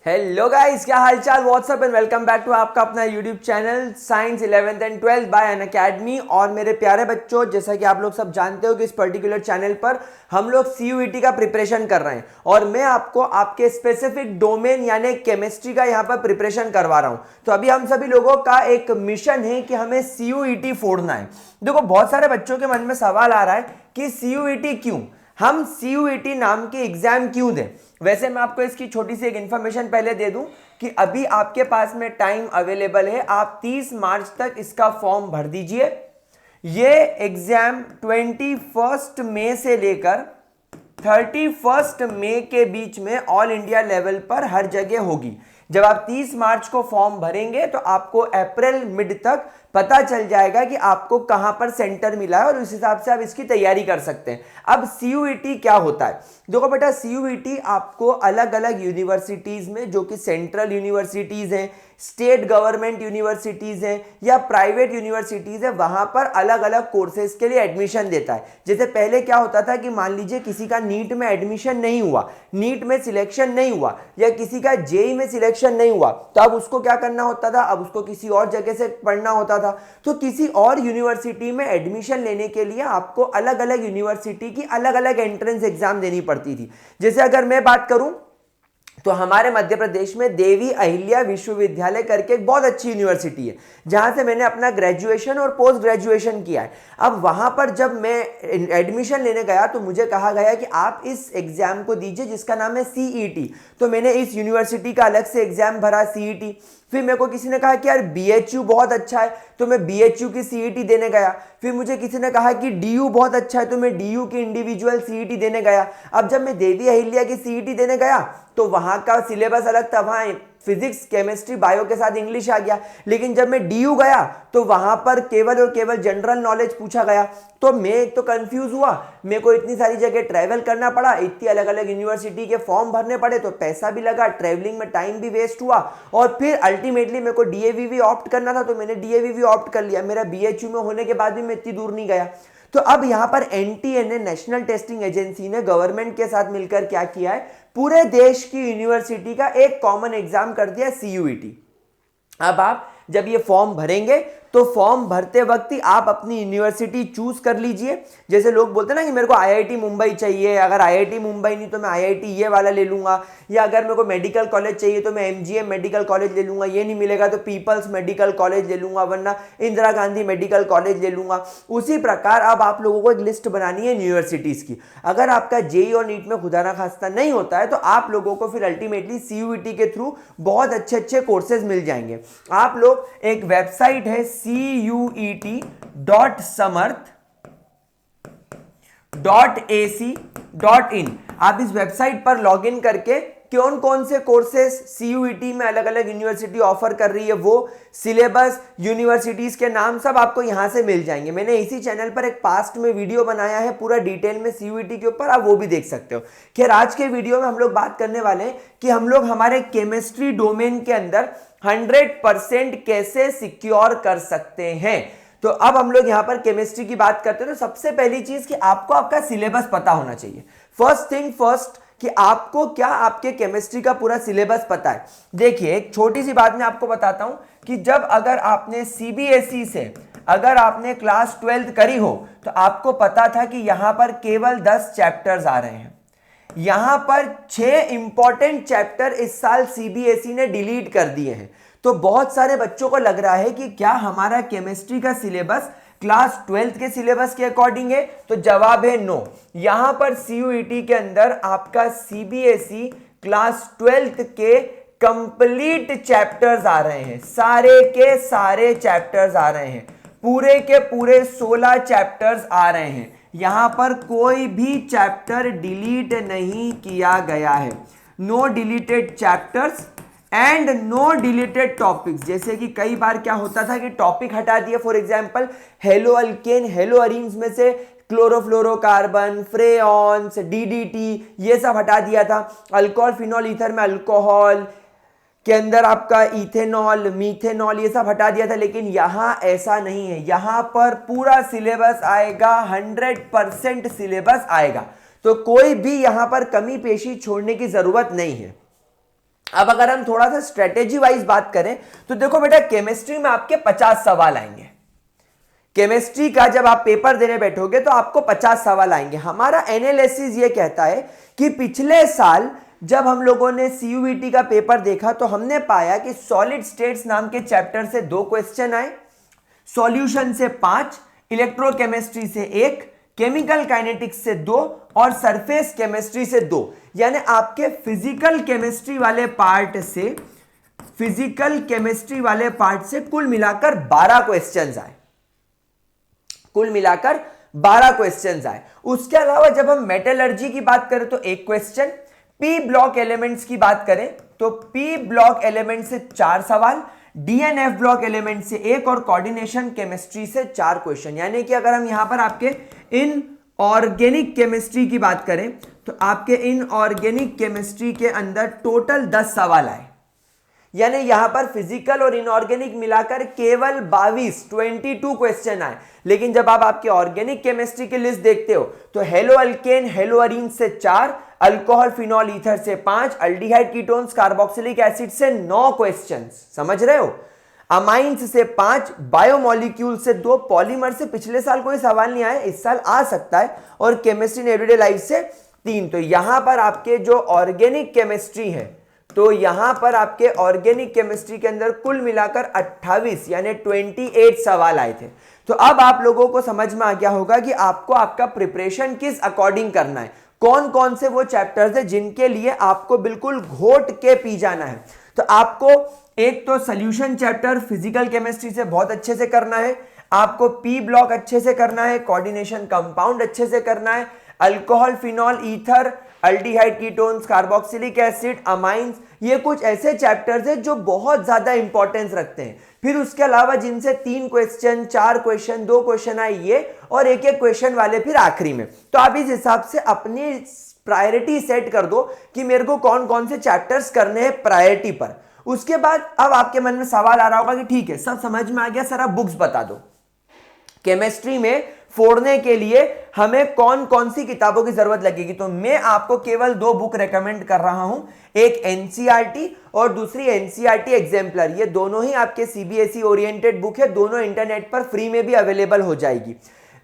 Hello guys, क्या हालचाल। What's up and welcome back to आपका अपना YouTube channel science 11th and 12th by Unacademy. और मेरे प्यारे बच्चों, जैसा कि आप लोग सब जानते हो कि इस पर्टिकुलर चैनल पर हम लोग सीयूईटी का प्रिपरेशन कर रहे हैं और मैं आपको आपके स्पेसिफिक डोमेन यानी केमिस्ट्री का यहाँ पर प्रिपरेशन करवा रहा हूँ। तो अभी हम सभी लोगों का एक मिशन है कि हमें सीयूईटी फोड़ना है। देखो, बहुत सारे बच्चों के मन में सवाल आ रहा है कि सीयूईटी क्यों, हम सीयूईटी नाम के एग्जाम क्यों दें। वैसे मैं आपको इसकी छोटी सी एक इन्फॉर्मेशन पहले दे दूं कि अभी आपके पास में टाइम अवेलेबल है, आप 30 मार्च तक इसका फॉर्म भर दीजिए। ये एग्जाम 21 मई से लेकर 31 मई के बीच में ऑल इंडिया लेवल पर हर जगह होगी। जब आप 30 मार्च को फॉर्म भरेंगे तो आपको अप्रैल मिड तक पता चल जाएगा कि आपको कहां पर सेंटर मिला है और उस हिसाब से आप इसकी तैयारी कर सकते हैं। अब सीयूईटी क्या होता है? देखो बेटा, सीयूईटी आपको अलग अलग यूनिवर्सिटीज में, जो कि सेंट्रल यूनिवर्सिटीज हैं, स्टेट गवर्नमेंट यूनिवर्सिटीज हैं या प्राइवेट यूनिवर्सिटीज है, वहां पर अलग अलग कोर्सेज के लिए एडमिशन देता है। जैसे पहले क्या होता था कि मान लीजिए किसी का नीट में एडमिशन नहीं हुआ, नीट में सिलेक्शन नहीं हुआ या किसी का जेई में सिलेक्शन नहीं हुआ, तो अब उसको क्या करना होता था? अब उसको किसी और जगह से पढ़ना होता था। तो किसी और यूनिवर्सिटी में एडमिशन लेने के लिए आपको अलग अलग यूनिवर्सिटी की अलग अलग एंट्रेंस एग्जाम देनी पड़ती थी। जैसे अगर मैं बात करूं तो हमारे मध्य प्रदेश में देवी अहिल्या विश्वविद्यालय करके एक बहुत अच्छी यूनिवर्सिटी है, जहां से मैंने अपना ग्रेजुएशन और पोस्ट ग्रेजुएशन किया है। अब वहां पर जब मैं एडमिशन लेने गया तो मुझे कहा गया कि आप इस एग्जाम को दीजिए जिसका नाम है सीईटी। तो मैंने इस यूनिवर्सिटी का अलग से एग्जाम भरा, सीईटी। फिर मेरे को किसी ने कहा कि यार बीएचयू बहुत अच्छा है, तो मैं बीएचयू की सीईटी देने गया। फिर मुझे किसी ने कहा कि डीयू बहुत अच्छा है, तो मैं डीयू की इंडिविजुअल सीईटी देने गया। अब जब मैं देवी अहिल्या की सीईटी देने गया तो वहां का सिलेबस अलग था, वहां फिजिक्स, केमिस्ट्री, बायो के साथ इंग्लिश आ गया। लेकिन जब मैं डीयू गया तो वहां पर केवल और केवल जनरल नॉलेज पूछा गया। तो मैं एक तो कंफ्यूज हुआ, मेरे को इतनी सारी जगह ट्रैवल करना पड़ा, इतनी अलग अलग यूनिवर्सिटी के फॉर्म भरने पड़े, तो पैसा भी लगा, ट्रैवलिंग में टाइम भी वेस्ट हुआ। और फिर अल्टीमेटली मेरे को डीएवीवी ऑप्ट करना था, तो मैंने डीएवीवी ऑप्ट कर लिया। मेरा बीएचयू में होने के बाद भी मैं इतनी दूर नहीं गया। तो अब यहां पर एनटीए, नेशनल टेस्टिंग एजेंसी ने गवर्नमेंट के साथ मिलकर क्या किया है, पूरे देश की यूनिवर्सिटी का एक कॉमन एग्जाम कर दिया, सीयूईटी। अब आप जब ये फॉर्म भरेंगे तो फॉर्म भरते वक्त ही आप अपनी यूनिवर्सिटी चूज कर लीजिए। जैसे लोग बोलते हैं ना कि मेरे को आईआईटी मुंबई चाहिए, अगर आईआईटी मुंबई नहीं तो मैं आईआईटी ये वाला ले लूंगा, या अगर मेरे को मेडिकल कॉलेज चाहिए तो मैं एमजीएम मेडिकल कॉलेज ले लूंगा, ये नहीं मिलेगा तो पीपल्स मेडिकल कॉलेज ले लूंगा, वरना इंदिरा गांधी मेडिकल कॉलेज ले लूंगा। उसी प्रकार अब आप लोगों को एक लिस्ट बनानी है यूनिवर्सिटीज की। अगर आपका जेई और नीट में खुदा ना खास्ता नहीं होता है तो आप लोगों को फिर अल्टीमेटली सीयूईटी के थ्रू बहुत अच्छे अच्छे कोर्सेज मिल जाएंगे। आप लोग, एक वेबसाइट है cuet.samarth.ac.in, आप इस वेबसाइट पर लॉगिन करके कौन कौन से कोर्सेज सीयूईटी में अलग अलग यूनिवर्सिटी ऑफर कर रही है, वो सिलेबस, यूनिवर्सिटीज के नाम सब आपको यहां से मिल जाएंगे। मैंने इसी चैनल पर एक पास्ट में वीडियो बनाया है पूरा डिटेल में सीयूईटी के ऊपर, आप वो भी देख सकते हो। खैर, आज के वीडियो में हम लोग बात करने वाले हैं कि हम लोग हमारे केमिस्ट्री डोमेन के अंदर 100% कैसे सिक्योर कर सकते हैं। तो अब हम लोग यहां पर केमिस्ट्री की बात करते हैं तो सबसे पहली चीज कि आपको आपका सिलेबस पता होना चाहिए। फर्स्ट थिंग फर्स्ट, कि आपको क्या आपके केमिस्ट्री का पूरा सिलेबस पता है। देखिए, एक छोटी सी बात मैं आपको बताता हूं कि जब अगर आपने सीबीएसई से अगर आपने क्लास 12th करी हो तो आपको पता था कि यहां पर केवल 10 चैप्टर्स आ रहे हैं। यहां पर 6 इंपॉर्टेंट चैप्टर इस साल सीबीएसई ने डिलीट कर दिए हैं। तो बहुत सारे बच्चों को लग रहा है कि क्या हमारा केमिस्ट्री का सिलेबस क्लास 12th के सिलेबस के अकॉर्डिंग है, तो जवाब है नो। यहां पर सीयूईटी के अंदर आपका सीबीएसई क्लास 12th के कंप्लीट चैप्टर्स आ रहे हैं, सारे के सारे चैप्टर्स आ रहे हैं, पूरे के पूरे 16 चैप्टर्स आ रहे हैं। यहां पर कोई भी चैप्टर डिलीट नहीं किया गया है। No deleted chapters and no deleted topics. जैसे कि कई बार क्या होता था कि टॉपिक हटा दिया, for example hello alkane, hello arenes में से क्लोरोफ्लोरोकार्बन, फ्रेऑन्स, डीडीटी, ये सब हटा दिया था। अल्कोहल फिनॉल ईथर में अल्कोहल के अंदर आपका इथेनॉल, मीथेनॉल, ये सब हटा दिया था। लेकिन यहां ऐसा नहीं है, यहां पर पूरा सिलेबस आएगा, 100% सिलेबस आएगा। तो कोई भी यहां पर कमी पेशी छोड़ने की जरूरत नहीं है। अब अगर हम थोड़ा सा स्ट्रेटेजी वाइज बात करें तो देखो बेटा, केमिस्ट्री में आपके 50 सवाल आएंगे। केमिस्ट्री का जब आप पेपर देने बैठोगे तो आपको 50 सवाल आएंगे। हमारा एनालिसिस ये कहता है कि पिछले साल जब हम लोगों ने सीयूईटी का पेपर देखा तो हमने पाया कि सॉलिड स्टेट्स नाम के चैप्टर से 2 क्वेश्चन आए, सॉल्यूशन से 5, इलेक्ट्रोकेमिस्ट्री से 1, केमिकल काइनेटिक्स से 2 और सरफेस केमिस्ट्री से 2। यानी आपके फिजिकल केमिस्ट्री वाले पार्ट से कुल मिलाकर 12 क्वेश्चंस आए, कुल मिलाकर 12 क्वेश्चंस आए। उसके अलावा जब हम मेटलर्जी की बात करें तो 1 क्वेश्चन, पी ब्लॉक एलिमेंट्स की बात करें तो पी ब्लॉक एलिमेंट से 4 सवाल, डीएनएफ ब्लॉक एलिमेंट से 1 और कोऑर्डिनेशन केमिस्ट्री से 4 क्वेश्चन। यानी कि अगर हम यहां पर आपके इनऑर्गेनिक केमिस्ट्री की बात करें तो आपके इनऑर्गेनिक केमिस्ट्री के अंदर टोटल 10 सवाल आए। यानी यहां पर फिजिकल और इनऑर्गेनिक मिलाकर केवल 22 क्वेश्चन आए। लेकिन जब आप आपके ऑर्गेनिक केमिस्ट्री की लिस्ट देखते हो तो हेलो अल्केन हेलो अरीन से 4, अल्कोहल फिनॉल ईथर से 5, अल्डिहाइड कीटोन्स कार्बोक्सिलिक एसिड से 9 क्वेश्चंस, समझ रहे हो, अमाइंस से 5, बायोमोलिक्यूल से 2, पॉलीमर से पिछले साल कोई सवाल नहीं आया, इस साल आ सकता है, और केमिस्ट्री इन एवरीडे लाइफ से 3। तो यहां पर आपके जो ऑर्गेनिक केमिस्ट्री है तो यहां पर आपके ऑर्गेनिक केमिस्ट्री के अंदर कुल मिलाकर 28 यानी 28 सवाल आए थे। तो अब आप लोगों को समझ में आ गया होगा कि आपको आपका प्रिपरेशन किस अकॉर्डिंग करना है, कौन कौन से वो चैप्टर्स है जिनके लिए आपको बिल्कुल घोट के पी जाना है। तो आपको एक तो सॉल्यूशन चैप्टर फिजिकल केमिस्ट्री से बहुत अच्छे से करना है, आपको पी ब्लॉक अच्छे से करना है, कोऑर्डिनेशन कंपाउंड अच्छे से करना है, alcohol phenol ether, aldehyde ketones carboxylic acid, amines, ये कुछ ऐसे चैप्टर्स हैं जो बहुत ज्यादा इंपॉर्टेंस रखते हैं। फिर उसके अलावा जिनसे 3 क्वेश्चन, 4 क्वेश्चन, 2 क्वेश्चन आए ये, और एक एक क्वेश्चन वाले फिर आखिरी में। तो आप इस हिसाब से अपनी प्रायोरिटी सेट कर दो कि मेरे को कौन कौन से चैप्टर्स करने हैं प्रायोरिटी पर। उसके बाद अब आपके मन में सवाल आ रहा होगा कि ठीक है सब समझ में आ गया सर, अब बुक्स बता दो। केमिस्ट्री में फोड़ने के लिए हमें कौन कौन सी किताबों की जरूरत लगेगी। तो मैं आपको केवल 2 बुक रेकमेंड कर रहा हूं, एक एनसीईआरटी और दूसरी एनसीईआरटी एग्जाम्पलर। ये दोनों ही आपके सीबीएसई ओरिएंटेड बुक है, दोनों इंटरनेट पर फ्री में भी अवेलेबल हो जाएगी।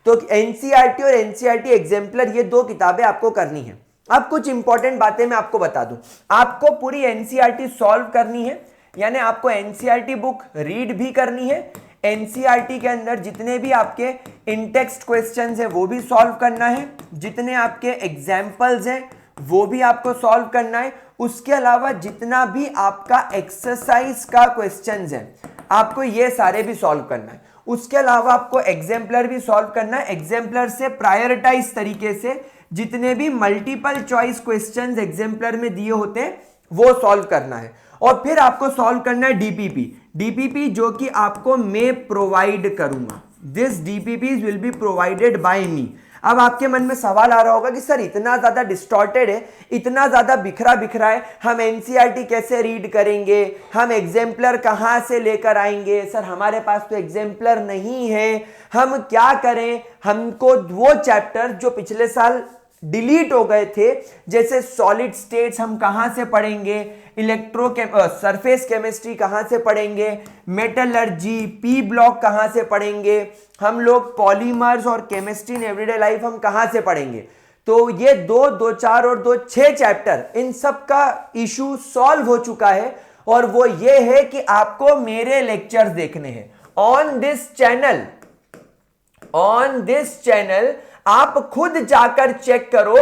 तो एनसीईआरटी और एनसीईआरटी एग्जाम्पलर ये 2 किताबें आपको करनी है। अब कुछ इंपॉर्टेंट बातें मैं आपको बता दूं, आपको पूरी एनसीईआरटी सॉल्व करनी है, यानी आपको एनसीईआरटी बुक रीड भी करनी है, एनसीईआरटी के अंदर जितने भी आपके इनटेक्स्ट क्वेश्चंस हैं वो भी सॉल्व करना है, जितने आपके एग्जाम्पल्स हैं वो भी आपको सॉल्व करना है। उसके अलावा जितना भी आपका एक्सरसाइज का क्वेश्चंस है आपको ये सारे भी सॉल्व करना है। उसके अलावा आपको एग्जाम्पलर भी सॉल्व करना है, एग्जाम्पलर से प्रायोरिटाइज तरीके से जितने भी मल्टीपल चॉइस क्वेश्चंस एग्जाम्पलर में दिए होते हैं वो सॉल्व करना है। और फिर आपको सॉल्व करना है डीपीपी जो कि आपको मैं प्रोवाइड करूंगा। This DPPs will be provided by me. अब आपके मन में सवाल आ रहा होगा कि सर इतना ज्यादा डिस्टॉर्टेड है, इतना ज्यादा बिखरा है, हम एनसीईआरटी कैसे रीड करेंगे, हम एग्जाम्पलर कहां से लेकर आएंगे, सर हमारे पास तो एग्जाम्पलर नहीं है, हम क्या करें। हमको वो चैप्टर जो पिछले साल डिलीट हो गए थे, जैसे सॉलिड स्टेट्स हम कहां से पढ़ेंगे, सरफेस केमिस्ट्री कहां से पढ़ेंगे, मेटलर्जी, पी ब्लॉक कहां से पढ़ेंगे, हम लोग पॉलीमर्स और केमिस्ट्री इन एवरीडे लाइफ हम कहां से पढ़ेंगे। तो ये 2, 4 और 2, 6 चैप्टर, इन सब का इशू सॉल्व हो चुका है। और वो ये है कि आपको मेरे लेक्चर्स देखने हैं ऑन दिस चैनल। आप खुद जाकर चेक करो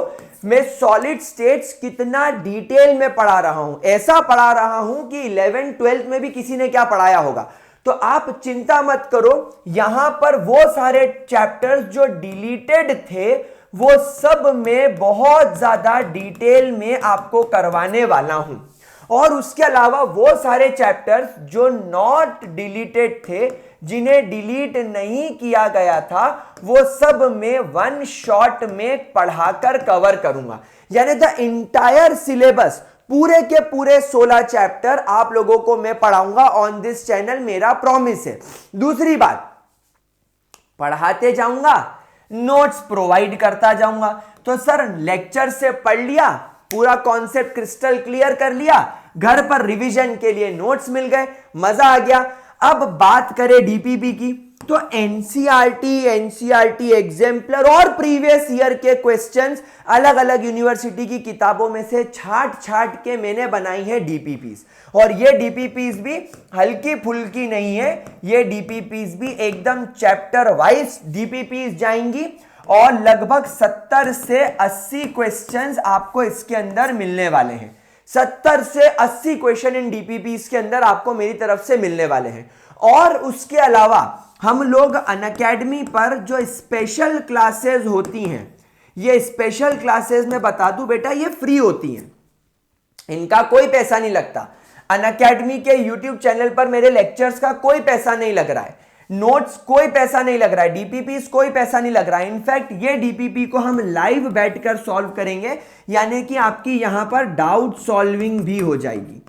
मैं सॉलिड स्टेट्स कितना डिटेल में पढ़ा रहा हूं, ऐसा पढ़ा रहा हूं कि 11th 12th में भी किसी ने क्या पढ़ाया होगा। तो आप चिंता मत करो, यहां पर वो सारे चैप्टर्स जो डिलीटेड थे वो सब मैं बहुत ज्यादा डिटेल में आपको करवाने वाला हूं। और उसके अलावा वो सारे चैप्टर्स जो नॉट डिलीटेड थे, जिन्हें डिलीट नहीं किया गया था, वो सब मैं 1 शॉट में पढ़ाकर कवर करूंगा। यानी द इंटायर सिलेबस, पूरे के पूरे 16 चैप्टर आप लोगों को मैं पढ़ाऊंगा ऑन दिस चैनल, मेरा प्रॉमिस है। दूसरी बात, पढ़ाते जाऊंगा, नोट्स प्रोवाइड करता जाऊंगा। तो सर लेक्चर से पढ़ लिया पूरा कॉन्सेप्ट क्रिस्टल क्लियर कर लिया, घर पर रिवीजन के लिए नोट्स मिल गए, मजा आ गया। अब बात करें डीपीपी की, तो एनसीईआरटी एग्जाम्पलर और प्रीवियस ईयर के क्वेश्चंस अलग अलग यूनिवर्सिटी की किताबों में से छाट छाट के मैंने बनाई है डीपीपीज। और ये डीपीपीज भी हल्की फुल्की नहीं है, ये डीपीपीज भी एकदम चैप्टर वाइज डीपीपीज जाएंगी और लगभग 70 से 80 क्वेश्चंस आपको इसके अंदर मिलने वाले हैं। 70 से 80 क्वेश्चन इन डीपीपीज के अंदर आपको मेरी तरफ से मिलने वाले हैं। और उसके अलावा हम लोग अनअकैडमी पर जो स्पेशल क्लासेस होती हैं, ये स्पेशल क्लासेस में बता दूं बेटा, ये फ्री होती हैं, इनका कोई पैसा नहीं लगता। अनअकैडमी के यूट्यूब चैनल पर मेरे लेक्चर्स का कोई पैसा नहीं लग रहा है, नोट्स कोई पैसा नहीं लग रहा है, डीपीपीस कोई पैसा नहीं लग रहा है। इनफैक्ट ये डीपीपी को हम लाइव बैठकर सॉल्व करेंगे, यानी कि आपकी यहां पर डाउट सॉल्विंग भी हो जाएगी।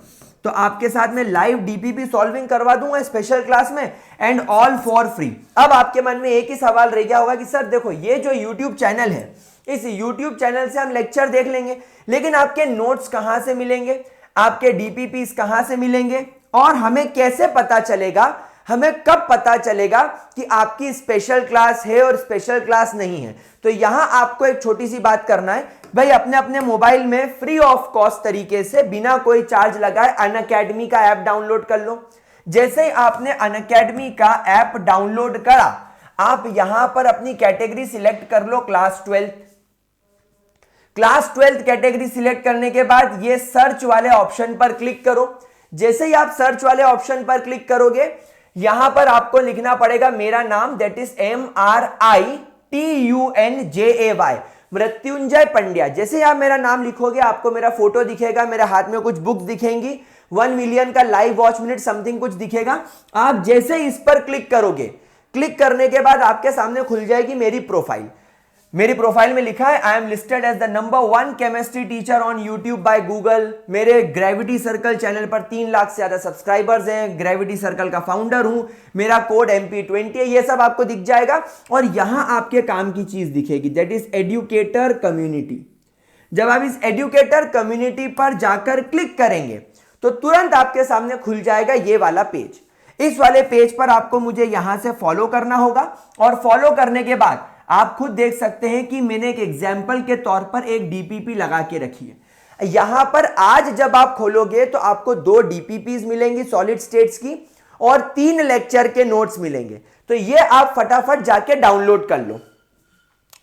तो आपके साथ में लाइव डीपीपी सॉल्विंग करवा दूंगा स्पेशल क्लास में, एंड ऑल फॉर फ्री। अब आपके मन में एक ही सवाल रह गया होगा कि सर देखो, ये जो यूट्यूब चैनल है, इस यूट्यूब चैनल से हम लेक्चर देख लेंगे, लेकिन आपके नोट्स कहां से मिलेंगे, आपके डीपीपीस कहां से मिलेंगे, और हमें कैसे पता चलेगा, हमें कब पता चलेगा कि आपकी स्पेशल क्लास है और स्पेशल क्लास नहीं है। तो यहां आपको एक छोटी सी बात करना है भाई, अपने अपने मोबाइल में फ्री ऑफ कॉस्ट तरीके से बिना कोई चार्ज लगाए अनअकैडमी का ऐप डाउनलोड कर लो। जैसे ही आपने अनअकैडमी का ऐप डाउनलोड करा, आप यहां पर अपनी कैटेगरी सिलेक्ट कर लो, क्लास 12। क्लास 12 कैटेगरी सिलेक्ट करने के बाद ये सर्च वाले ऑप्शन पर क्लिक करो। जैसे ही आप सर्च वाले ऑप्शन पर क्लिक करोगे, यहां पर आपको लिखना पड़ेगा मेरा नाम, that is MRITUNJAY, Mrityunjay Pandya. जैसे आप मेरा नाम लिखोगे, आपको मेरा फोटो दिखेगा, मेरे हाथ में कुछ बुक्स दिखेंगी, 1 मिलियन का लाइव वॉच मिनट समथिंग कुछ दिखेगा। आप जैसे इस पर क्लिक करोगे, क्लिक करने के बाद आपके सामने खुल जाएगी मेरी प्रोफाइल। मेरी प्रोफाइल में लिखा है I am listed as the number 1 chemistry teacher on YouTube by Google. मेरे ग्रेविटी सर्कल चैनल पर 3 लाख से ज्यादा सब्सक्राइबर्स हैं, ग्रेविटी सर्कल का फाउंडर हूं, मेरा कोड MP20 है, ये सब आपको दिख जाएगा। और यहां आपके काम की चीज दिखेगी, दैट इज एडुकेटर कम्युनिटी। जब आप इस एडुकेटर कम्युनिटी पर जाकर क्लिक करेंगे तो तुरंत आपके सामने खुल जाएगा ये वाला पेज। इस वाले पेज पर आपको मुझे यहां से फॉलो करना होगा, और फॉलो करने के बाद आप खुद देख सकते हैं कि मैंने एक एग्जाम्पल के तौर पर एक डीपीपी लगा के रखी है। यहां पर आज जब आप खोलोगे तो आपको 2 डीपीपीज मिलेंगी सॉलिड स्टेट्स की, और 3 लेक्चर के नोट्स मिलेंगे। तो ये आप फटाफट जाके डाउनलोड कर लो।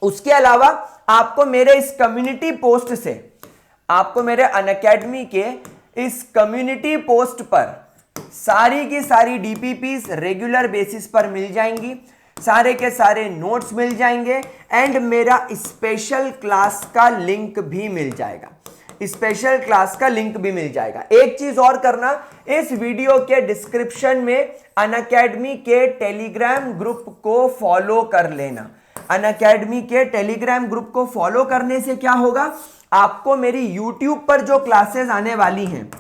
उसके अलावा आपको मेरे इस कम्युनिटी पोस्ट से, आपको मेरे अनअकैडमी के इस कम्युनिटी पोस्ट पर सारी की सारी डीपीपीज रेगुलर बेसिस पर मिल जाएंगी, सारे के सारे नोट्स मिल जाएंगे, एंड मेरा स्पेशल क्लास का लिंक भी मिल जाएगा। स्पेशल क्लास का लिंक भी मिल जाएगा। एक चीज और करना, इस वीडियो के डिस्क्रिप्शन में अनअकैडमी के टेलीग्राम ग्रुप को फॉलो कर लेना। अनअकैडमी के टेलीग्राम ग्रुप को फॉलो करने से क्या होगा, आपको मेरी यूट्यूब पर जो क्लासेस आने वाली हैं,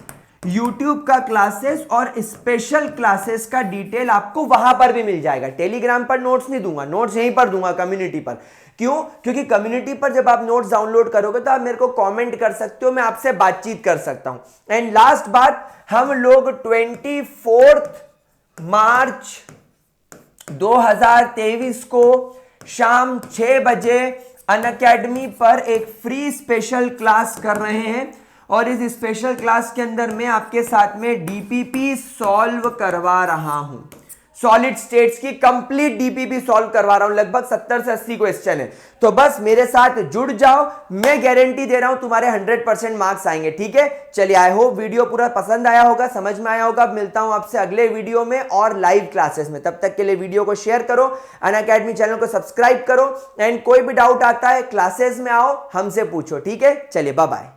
यूट्यूब का क्लासेस और स्पेशल क्लासेस का डिटेल आपको वहां पर भी मिल जाएगा। टेलीग्राम पर नोट्स नहीं दूंगा, नोट्स यहीं पर दूंगा कम्युनिटी पर। क्यों? क्योंकि कम्युनिटी पर जब आप नोट्स डाउनलोड करोगे तो आप मेरे को कमेंट कर सकते हो, मैं आपसे बातचीत कर सकता हूं। एंड लास्ट बात, हम लोग 24 मार्च 2023 को शाम 6 बजे अनअकैडमी पर एक फ्री स्पेशल क्लास कर रहे हैं, और इस स्पेशल क्लास के अंदर मैं आपके साथ में डीपीपी सॉल्व करवा रहा हूं। सॉलिड स्टेट्स की कंप्लीट डीपीपी सॉल्व करवा रहा हूं, लगभग 70 से 80 क्वेश्चन है। तो बस मेरे साथ जुड़ जाओ, मैं गारंटी दे रहा हूं तुम्हारे 100% मार्क्स आएंगे। ठीक है, चलिए, आई होप वीडियो पूरा पसंद आया होगा, समझ में आया होगा। अब मिलता हूं आपसे अगले वीडियो में और लाइव क्लासेस में। तब तक के लिए वीडियो को शेयर करो, अनअकैडमी चैनल को सब्सक्राइब करो, एंड कोई भी डाउट आता है क्लासेस में आओ, हमसे पूछो। ठीक है, चलिए, बाय बाय।